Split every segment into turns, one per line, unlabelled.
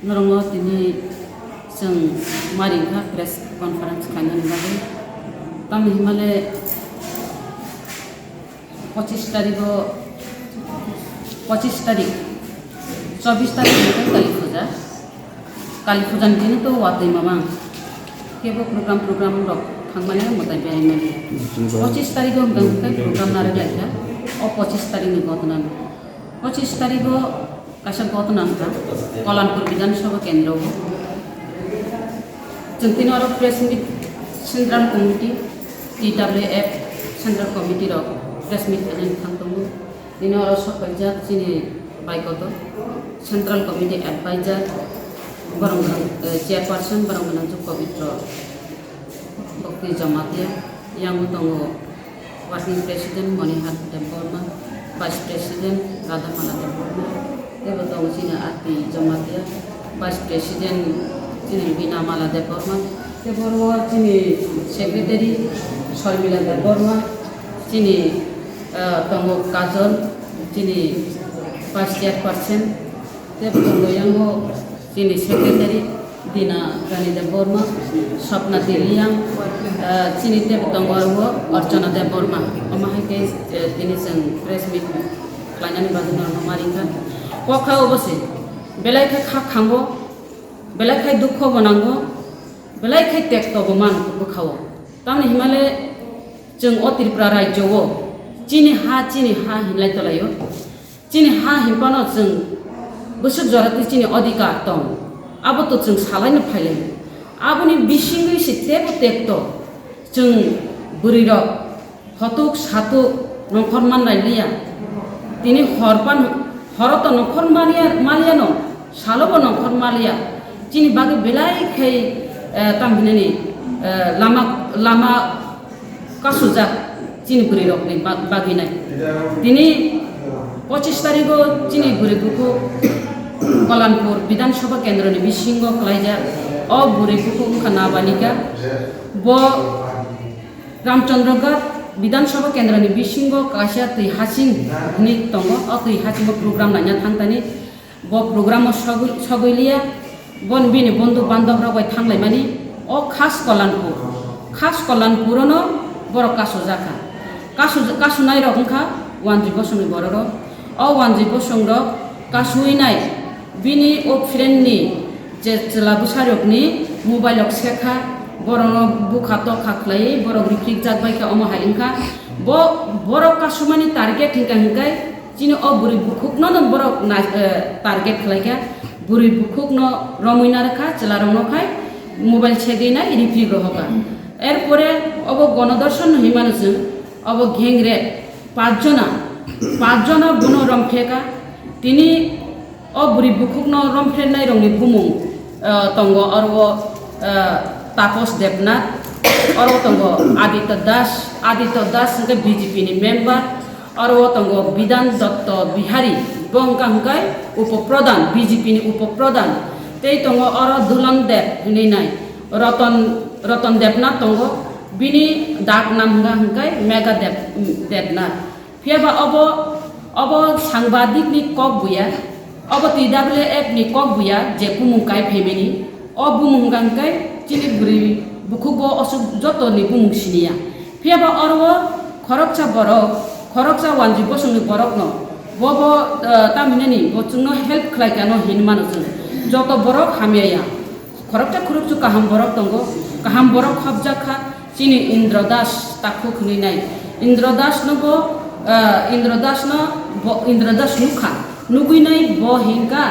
नरंगो दिनै जों मारिखा प्रेस कनफारेंस खालामनानै बागै तामि हिमाले 25 तारिख 24 तारिख काली पूजा दिन तो वादै मामा केबो program rok थांमाने मताय बेहायमाने 25 तारिख हमदांखाय program नारेलायखा ओ 25 तारिख नि गतनान 25 तारिख कासा गतनानखा कलानपुर विधानसभा केंद्र जों तिनो आरो press meet central committee TWF central committee रok प्रेस मिट एजेंट थांदोंमोन तिनो आरो सफायजा जिनि बायगत सेंट्रल कमिटी एडवाइजर बरंगन चेयरपर्सन बरंगन जो पवित्र भक्ति Jamatia yang utongo working president Monihar Deborma vice president Radhamala Deborma tebo tongo sini arti jamatia vice president sini Binamala Deborma tebo sini secretary Sharmila Deborma sini tongo Kajol sini vice chairperson tebo tongo yang sini secretary Dina Rani Deborma Swapna Tiliang sini tebo tongo Archana Deborma omahai ke tini sang press meet klanyani bazuna maringa kokha obose belai khai kha khango belai khai dukho banango belai khai tekto boman bukhawo tamni himale jeng o Tripura rajyo chini ha hinlai tolayo chini ha himpano jeng busuk jorati chini adhikar tong abo to jeng salai phailai aboni bisingi sitebo tekto jeng burirok hotuk satuk nongkhorman railia tini horpan horoto nongkhor maliano salobo nongkhor malia chini bagi belai khai tamhinani lama kasujak chini burirok ni bagi nai tini 25 तारिख chini buribuko Kalanpur विधानसभा केंद्र नि बिसिंगो क्लाइजा ओ बुरिबुको खाना बालिका ब रामचंद्रगढ़ विधानसभा केंद्र नि बिसिंगो कासिया तै हासिं नि तंगो ओ तै हासिंगो प्रोग्राम नाया थांतानि ब प्रोग्राम सगैलिया बन बिनि बंधु बान्धव रगय थांलाय मानि ओ खास कलानपुर न बर कासो जाखा कासो नाय रखा वानजि बसंनि बर र ओ वानजि बसं र कासुइनाय बिनि ओ फ्रेंडनि जे चलाबुसारकनि मोबाइलक सेखा बरनो बुखातो खाख्लाय बर रिफ्रिक जागबायखा अमहाय इंखा बर कासुमानि टारगेट हिंखाय जिनि ओ बुरि बुखुकनो न बर टारगेट खलायखा बुरि बुखुकनो रमैना रेखा चलारनखाय मोबाइल सेगैनाय रिफ्रिक रहका एरपरे अब गणदर्शन हिमानजों अब घेंगरे पाँचजना गुनो रमफेका तिनी ओ बुरि बुखुकनो रमफ्रेनाय रंनि बुमुं तंगो अरवो तापस देबनाथ अरवो तंगो आदित्य दास के बीजेपी नि मेंबर अरवो तंगो विधान दत्त बिहारी बंकांगाय उपप्रधान बीजेपी नि उपप्रधान तै तंगो अर दुलन देब हिनाय रतन देबनाथ तंगो बिनि दाग नाम हंगाय मेगा देबनाथ फेबा अब सांबादिक नि कक बुया अब TWF नि कक बुया जे बुमुंकाय फेमिनि ओ बुमुंगांकाय चिनि बुरि बुखुबो असु जतो नि बुमुंसिनिया फेबा अरवो खरकचा वानजि बसंनि बरकनो बबो तामिनानि बचुंनो हेल्प खलायकानो हिनमानजों जतो बरक हामिया खरकचु काहाम बरक तंगो काहाम बरक खबजाखा चिनि इंद्रदास ताखु खनिनाय इंद्रदास नुखा नुगुइनाय ब हिंका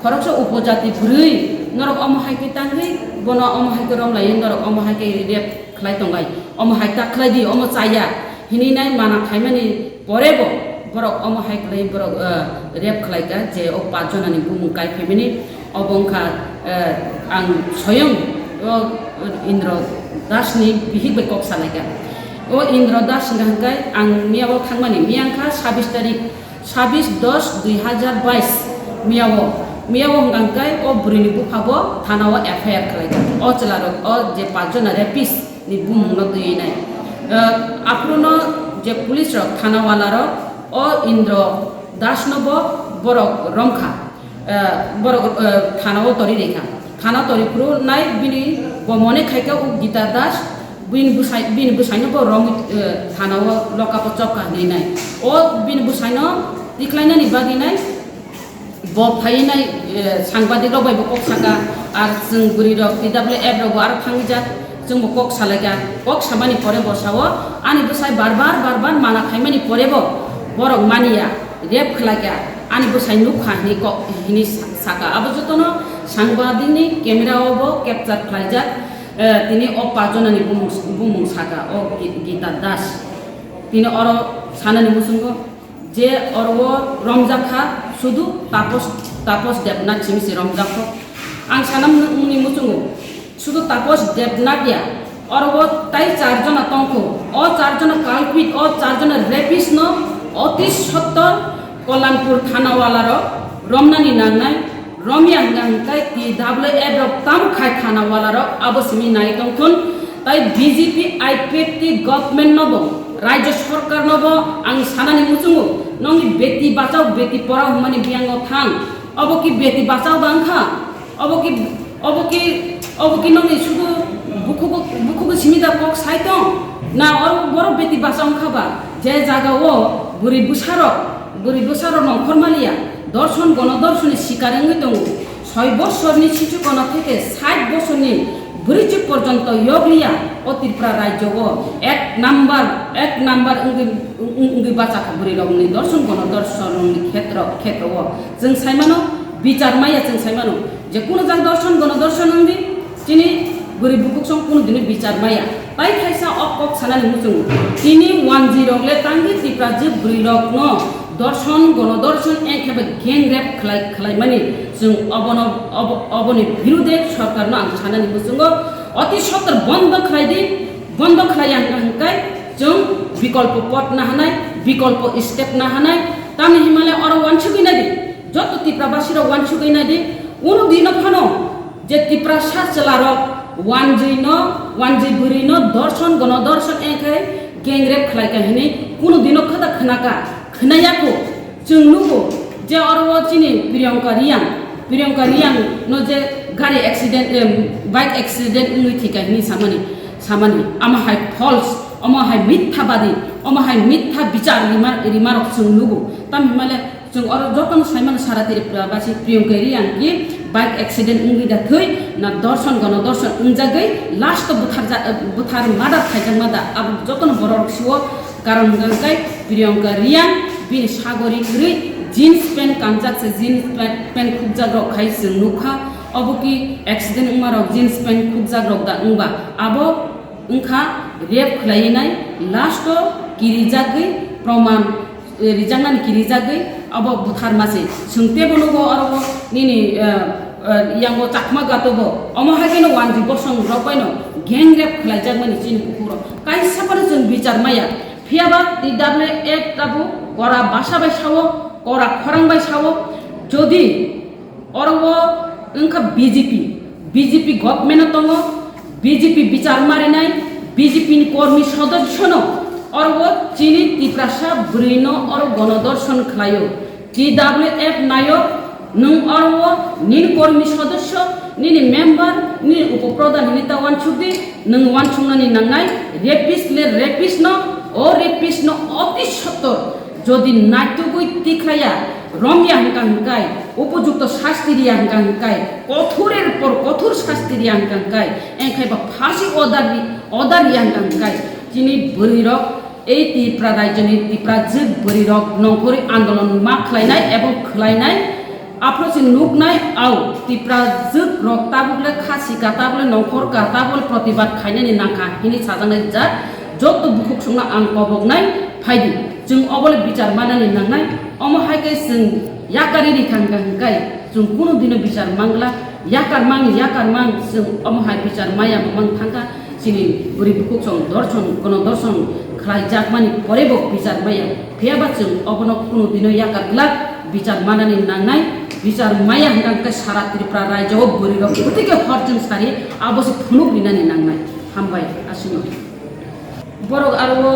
खरकस उपजाति बुरै नरक अमहायके तांगै बनो अमहायके रमलाय नरक अमहायके रेप खलाय तंगाय अमहायता खलायदि अमचाया हिनिनाय माना थाइमानि परेबो बरक अमहायके बरक रेप खलायका जे ओ पाँचजनानि बुमुंकाय फेमिनि अबंखा आं स्वयं इन्द्र दासनि बिहिबे कक सालायका ओ इन्द्र दास गांगाय आं मियाव थांमानि मियांखा 26/10/2022 मियाव गांगाय ओ बुरिनि बुफाबो थानाव FIR खलायगा ओ चलारो ओ जे पाँचजना रेपिस नि बुमुंनो दैनाय आप्रुनो जे पुलिस रक थानावाला र ओ इन्द्र दास नबो बरक रमखा borok thanao tori rekha thana tori pro nai bini bomone khaika u Gita Das bin busai no bo rong thanao lokapo chopka ni nai o bin busai no diklaina ni bagi nai bo phainai sangbadik rok bai bo kok saka ar jeng buri rok TWF rok ar thangjak jeng bo kok salaga kok samani pore bosawo ani busai barbar mana khaimani pore bo borok mania rep khlaga ani busai nukha ni kok hini saka abo jotono sangbadikni camera obo capture khlaijak tini o pajonani bumung saka o Gita Das tini oro sanani musungo je orwo romjakha শুধু তাপস দেবনাথ সিমিসি রমজাখো আং সানাম মুনি মুচুঙ্গু শুধু তাপস দেবনাথ ইয়া অরব তাই চারজনা তংখ ও চারজনা culprit ও চারজনা রেপিস ন অতি সত্তর Kalyanpur থানাওয়ালার রমনানি নাংনাই রমিয়া হাঙ্গাই TWF rock তাম খাই থানাওয়ালার আবসিমি নাই তংখুন তাই বিজেপি আইপিএফটি গভর্নমেন্ট নব রাজ্য সরকার নব আং সানানি মুচুঙ্গু নংনি বেটি বাঁচাও বেটি পড়াও মানে বিয়াঙ্গ থাং অবকি বেটি বাঁচাও বাংখা অবকি নংনি শুধু বুকুকে সিমিদা কক সাইতং না অর বড় বেটি বাঁচাও খাবা যে জায়গাও বুড়ি বুসার নংখরমালিয়া দর্শন গণদর্শনের শিকার দङ 6 বছরনি শিশুকণ থেকে 60 বছরনি বুড়িচি পর্যন্ত ইয়গলিয়া ও ত্রিপুরা রাজ্য এক নাম্বার উঙ্গি বাঁচা বুড়ি রংনি দর্শন গণদর্শননি ক্ষেত্র जों সাইমানো বিচার মাইয়া जों সাইমানো যে কোন জাগ দর্শন গণদর্শন উঙ্গি চিনি বুড়ি বুকুক সং কোন দিনে বিচার মাইয়া তাই খাইসা অকক সানানি মুজুং তিনি 10 লে তাঙ্গি ত্রিপুরা যে বুড়ি রগ্ন দর্শন গণদর্শন একেবারে গ্যাং রেপ খালাই মানে जों অবনি বিরুদ্ধে সরকার আং সানানি মুজুং অতি সত্তর বন্ধ খালাই হাঙ্কাই जों বিকল্প পথ না হানাই বিকল্প স্টেপ না হানাই তামি হিমালয় অর ওয়ানসুগৈ নাদি যত ত্রিপুরাবাসীরা ওয়ানসুগৈ নাদি উনো দিন ফানো যে ত্রিপুরা সাচলার ওয়ানজি বুড়ি দর্শন গণদর্শন একে গ্যাং রেপ খালাই কাহিনী কোনো দিন খাতা খানাকা খানায়াকো जों नुगो যে অর চিনি প্রিয়ঙ্কা রিয়াং ন যে গাড়ি অ্যাক্সিডেন্ট বাইক অ্যাক্সিডেন্ট উনি ঠিক কাহিনী সামানি আমাহাই ফলস আমাহাই মিথ্যাবাদী আমাহাই মিথ্যা বিচার রিমারক जों नुगो তাম হিমালে जों अर जतन साइमान सारा ত্রিপুরাবাসী প্রিয়ঙ্কা রিয়াং কি বাইক অ্যাক্সিডেন্ট উঙ্গি দা থৈ না দর্শন গণদর্শন উনজাগৈ লাস্ট বুথার মাদার খাইজাং মাদা আব যতন বড় সিও কারণ গাই প্রিয়ঙ্কা রিয়াং বিন সাগরিক রি জিন্স প্যান্ট কানজাকছে জিন্স প্যান্ট খুব জাগ্রক খাই जों नुखा अबकी एक्सीडेंट उमारक जीन्स पैंट खूब जाग्रक दा उंबा आबो उनखा रेप खलायनाय लास्ट किरिजागै प्रमाण रिजांनानि किरिजागै अब बुथार मासे सोंते बनगो अरबो निनि यांगो चाकमा गातबो अमहागेनो वानजि बसं रबायनो गैंग रेप खलायजागमानि चिन पुकुरो काइसाफोर जों बिचार माया फियाबा TWF ताबु करा बासाबाय सावो करा खरांबाय सावो जदि अरबो उनका बीजेपी गभर्नमेंट दङ बीजेपी बिचार मारिनाय बीजेपी कर्मी सदस्य न और वो चीनी ত্রিপুরা ब्रेनो और गणदर्शन खलायो TWF नायक नों और वो निन कर्मी सदस्य निन मेंबर निन उपप्रधान निता वानसुदी नों वानसुंनानि नांनाय रेपिस्ट न अति सत्तर যদি নাট্যগৈ তিখায়া রমিয়া হাঙ্কাই উপযুক্ত শাস্তি দিয়া হাঙ্কাই কঠোরের পর কঠোর শাস্তি দিয়া হাঙ্কাই এখাই বা ফাঁসি অদার দিয়া হাঙ্কাই যিনি বরিরক এই ত্রিপুরা রাজ্যনি ত্রিপুরা যোগ বরিরক নকরি আন্দোলন मा খালাইনাই এবং খলাইনাই আপ্রসি নুকনাই আও ত্রিপুরা যোগ রক্তাবলে খাসি কাতাবলে নখর কাতাবলে প্রতিবাদ খাইনানি নাকা হিনি সাজাংনাই যা যত বুকুক সংনা আং কবगनाय फायदि जों अबले बिचार मानानि नांनाय अमहायकै जों याकारि रिखांगाय जों कुनु दिन बिचार मांगला याकार मां जों अमहाय बिचार माया मां थांगा जोंनि बुरि बुकुक सं दर्शन गणदर्शन खालाय जागमानि परेबो बिचार माया फेयाबा जों अबनो कुनु दिन याकार ग्ला बिचार मानानि नांनाय बिचार माया हांगाय सारा त्रिपुरा राज्यआव बुरि रक गतिके हरजों सारि आबसि फुनुक लिनानि नांनाय हामबाय आसिनो बर आरो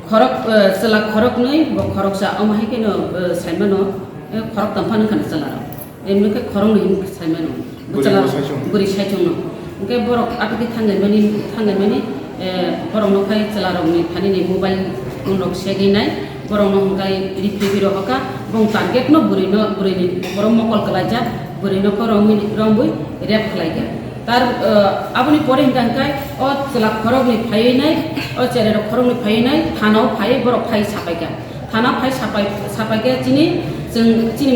खरक चला खरक नै खरक सा अमहाय केनो साइमानो खरक तंफान खान चला एमनिके खरं हिन साइमान बुचला बुरि साइचंनो ओंके बरक आटुकि थांगोन माने बरक नखाय चलारंनि थानिनि मोबाइल उनक सेगिनाय बरक नंगाय रिफ्रिबिरो हका बं टारगेट न बुरिनि बरक मकल कलाजा बुरिनो को रंबुइ रेप खलाइगा तार आबुनि परे हिंगांकाय अ चला खरंनि फायनाय अ चेरेर खरंनि फायनाय थानाव फाय बरक फाय सापायगा थाना फाय सापायगा चिनि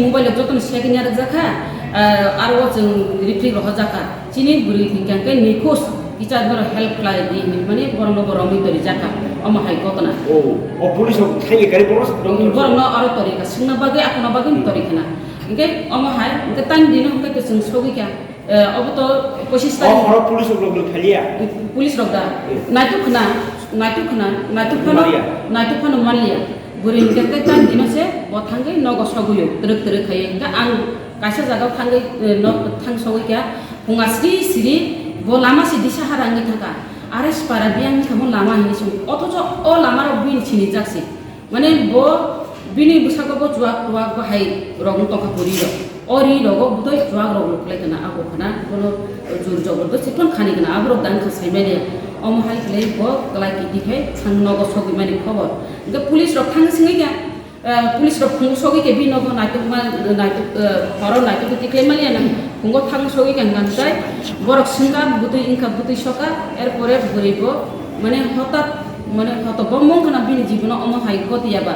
मोबाइल जतन सेगिनार जाखा आरो जों रिफ्रि रह जाखा चिनि बुरि हिंगांकाय निखोस किचा बर हेल्प खलाय दि माने बरम तरि जाखा अम हाय गतना
ओ पुलिस थाइ गारि
बरम आरो तरिका सिंना बागे आखना बागे तरिखना इनके अम हाय इनके तान दिन हमके तो जों सगिका अब तो 25 तारिख
और पुलिस लोग थालिया
पुलिस रगदा नायतुखना मानलिया बुरि इनके तान दिन से बथांगे नग सगुयो तरक खाय इनका आं कायसा जागा थांगे न थां सगिका हुंगास्रि सिरि ब लामा सिदिसा हारांगे थाका आरे स्पारा बियां खमो लामा हिनि सु अथच अ लामार बिन छिनि जाक्सि माने ब बिनि बुसाको ब जुवा हाय रगन तका पुरि र अरि रग बुतै जुवा रग लखलायना आबो खना बोलो जुर जबरदस्ति फन खानि गना आबो दान खसाइमाने अम हाय खलै ब गलाय किदिखे थांनग सगि माने खबर गे पुलिस रग थांग सिङैगा पुलिस रग फुं सगि के बिनग नायतुक हरो नायतुक तिक्ले मालियाना फुंगो थांग सगि गांगांसाय बरक सिंगा बुतै इनका बुतै सका एरपरे बुरिब माने हठात बमबं खना बिनि जीवन अम हाय गतियाबा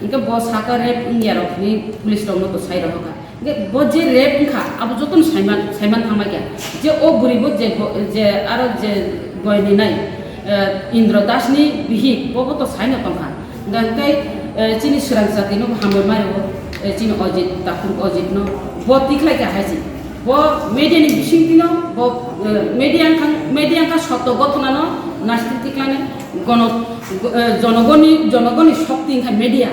इनके ब साका रेप इंगियारखनि पुलिस रंनो तो साइ रहका गे ब जे रेप इंखा अब जतन साइमान थामाया जे ओ बुरिबो जे आरो जे गयनि नाय इंद्र दासनि बिहि बबो तो साइनो तंखा गंकाय चिनि सुरां जातिनो हामो मारो चिनि अजित ताकुर अजित नो ब तिखलाय का हाजि ब मेडियानि बिसिंतिनो ब मेडिया का सत्य गथनानो नास्ति तिखलाने जनगणनि शक्ति इंखा मेडिया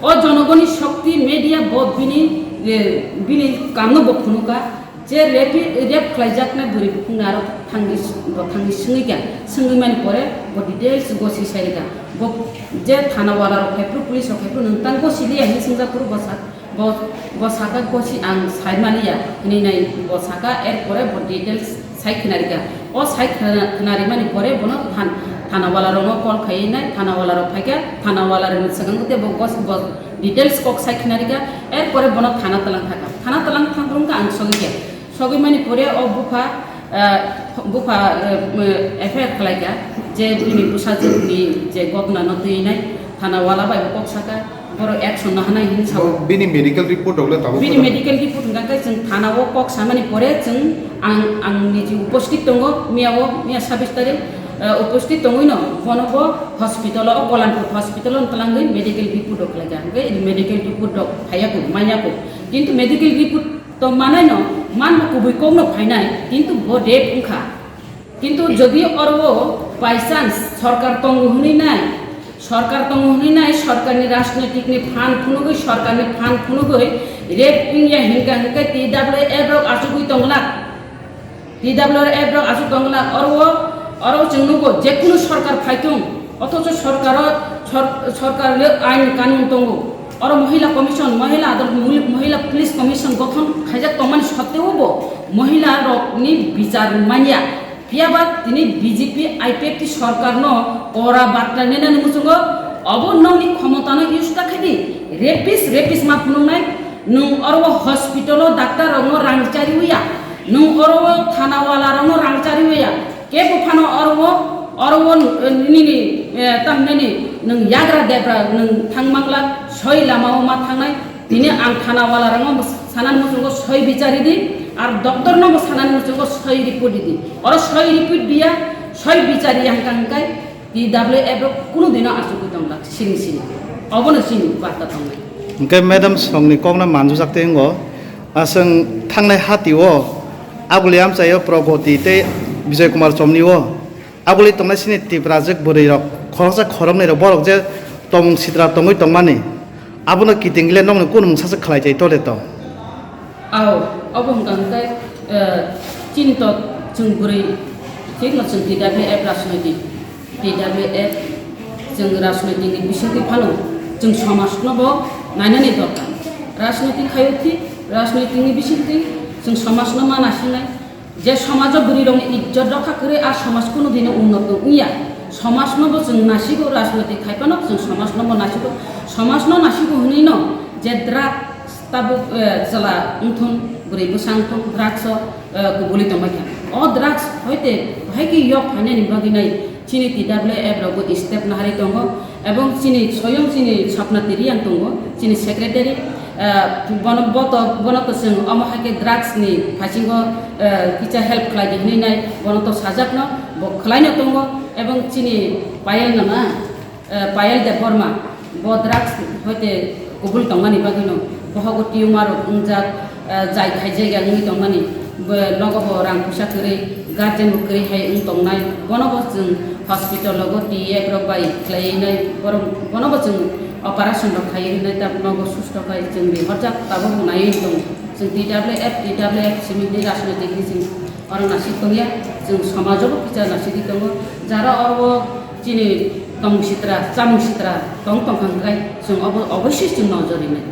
ओ जनगणनि शक्ति मेडिया बहुत बिनि कामनो बखुनुका जे रेप खलायजाकना बुरि बुखुंना आरो थांगि सिङैगा सिङै माने परे ब डिटेल्स गसि साइरेगा ब जे थानावाला रखायफ्रु पुलिस रखायफ्रु नोंतां गसि लिया हिनि सिंजापुर बसाका गसि आं साइमालिया हिनि नाय बसाका एर परे ब डिटेल्स साइखनारिगा ओ साइखनारि माने परे बनो थानावाला रंनो कल खायनाय थानावाला रखायगा थानावाला रंनो सगंगते ब गस डिटेल्स कक साइखनारिगा एर परे बनो थाना तलां थांग्रुंगा आं सगि माने परे ओ बुफा एफआईआर खलायगा जे बिनि बुसाजोनि जे गबना न दैनाय थानावाला बाय कक साका बर एक्शन न हानाय हिन साव
बिनि मेडिकल रिपोर्ट होले ताबो
बिनि मेडिकल रिपोर्ट गाका जों थानाव कक सामानि परे जों आंनि जे उपस्थित दङ मिया 26 तारिख उपस्थित दङैनो बनब हस्पिटाल गलानपुर हस्पिटाल तलांगै मेडिकल रिपोर्ट खलायगा गे मेडिकल रिपोर्ट फायाको मायाको किन्तु मेडिकल रिपोर्ट तो मानाय न मान कुबै कोनो फाइनाय किन्तु ब रेप उखा किन्तु जदि अरबो बाय चान्स सरकार तंगुहनि नाय सरकारनि राजनीतिकनि फान फुनुगै सरकारनि फान फुनुगै रेप इंया हिंगा TWF रक आसुगै तंगला अरबो जोंनुगो जेकुनु सरकार फाइथुं अथच सरकारले आइन कानुन दंगो और महिला कमिशन महिला आदालत महिला पुलिस कमिशन गठन खायजा तमान सत्तेबो महिला रकनि बिचार मानिया पियाबा तिनि बीजेपी आईपीएफ सरकार न करा बार्ता नेना मुसुगो अब नौनि क्षमता न युज खादि रेपिस मा फुनुनाय नु अरबो हॉस्पिटल डाक्टर रंग रांचारि हुया नु अरबो थानावाला रंग रांचारि हुया के बफानो अरबो निनि तामनेनि नों याग्रा देब्रा नों थांमांला सय लामाव मा थांनाय दिने आं थानावाला रंग सानान मुसुगो सय बिचारि दि आर डॉक्टर न सानान मुसुगो सय रिपोर्ट दि और सय रिपोर्ट दिया सय बिचारि हांकांकाय TWF कुनु दिन आसुगु दंला सिनि अबनो सिनि बार्ता दंनाय
ओंके मैडम संनि कोंना मानजु जाक्तेंगो आसं थांनाय हातिओ आगुलि आमचायो प्रगति ते विजय कुमार चमनिओ आगुलि तंनाय सिनि तिब्राजक बोरै रक खरसा खरमनै र बरक जे तमं सिद्रा तंगै तंमानि आबनो कितिंगले नंनो कुनु मुसासे खलाय जाय तले त
आव अबं गांकाय चिन्त जों बोरै थिक न जों TWF राजनीति TWF जों राजनीतिनि बिसयखौ फालो जों समाजनोबो नायनानै दरकार राजनीति खायथि राजनीतिनि बिसिंथि जों समाजनो मानासिनाय जे समाजाव बुरि रंनि इज्जत रखा करे आ समाज कुनु दिने उन्नत उइया समाजनोबो जों नासिगौ राजनीति खायफानो जों समाजनोबो नासिगौ समाजनो नासिगौ हुनैनो जे ड्राग्स ताबो जला उन्थुन बुरै बुसांथुन ड्राग्स गुबुलि तंबायखा अ ड्राग्स हयते भाइकि यक फाइनानि बागिनाय चिनि TWF रावबो स्टेप नाहारि दङ এবং চিনি স্বয়ং চিনি স্বপ্নাতি রিয়াং दङ চিনি सेक्रेटारि बनत जों अमहाके ड्राग्सनि फाइसिंग किचा हेल्प खालायदो हनैनाय बनत साजाकनो खालायनो दङ এবং চিনি पायल नामा पायल देबबर्मा ब ड्राग्स हयते गुबुल दंमानि बागिनो बहागो टिउमार उंजाक जाय खायजायगा उंनि दंमानि नगह रां फैसा करे गार्जेन करे हाय उं दंनाय बनबो जों हस्पिटाल लगो TF रक बाय खालायनाय बनबो जों अपारेशन रक खायनाय दा नगो सुस्थखाय जों बिहरजाक ताबो बुनाय दं जों TWF सिमिनि राजनीतिनि जों अरनासि तंगिया जों समाजबो किचा नासिदि दङ जारा अरबो चिनि तंसित्रा चामुसित्रा तंखांखाय जों अवश्य जों नजरिनाय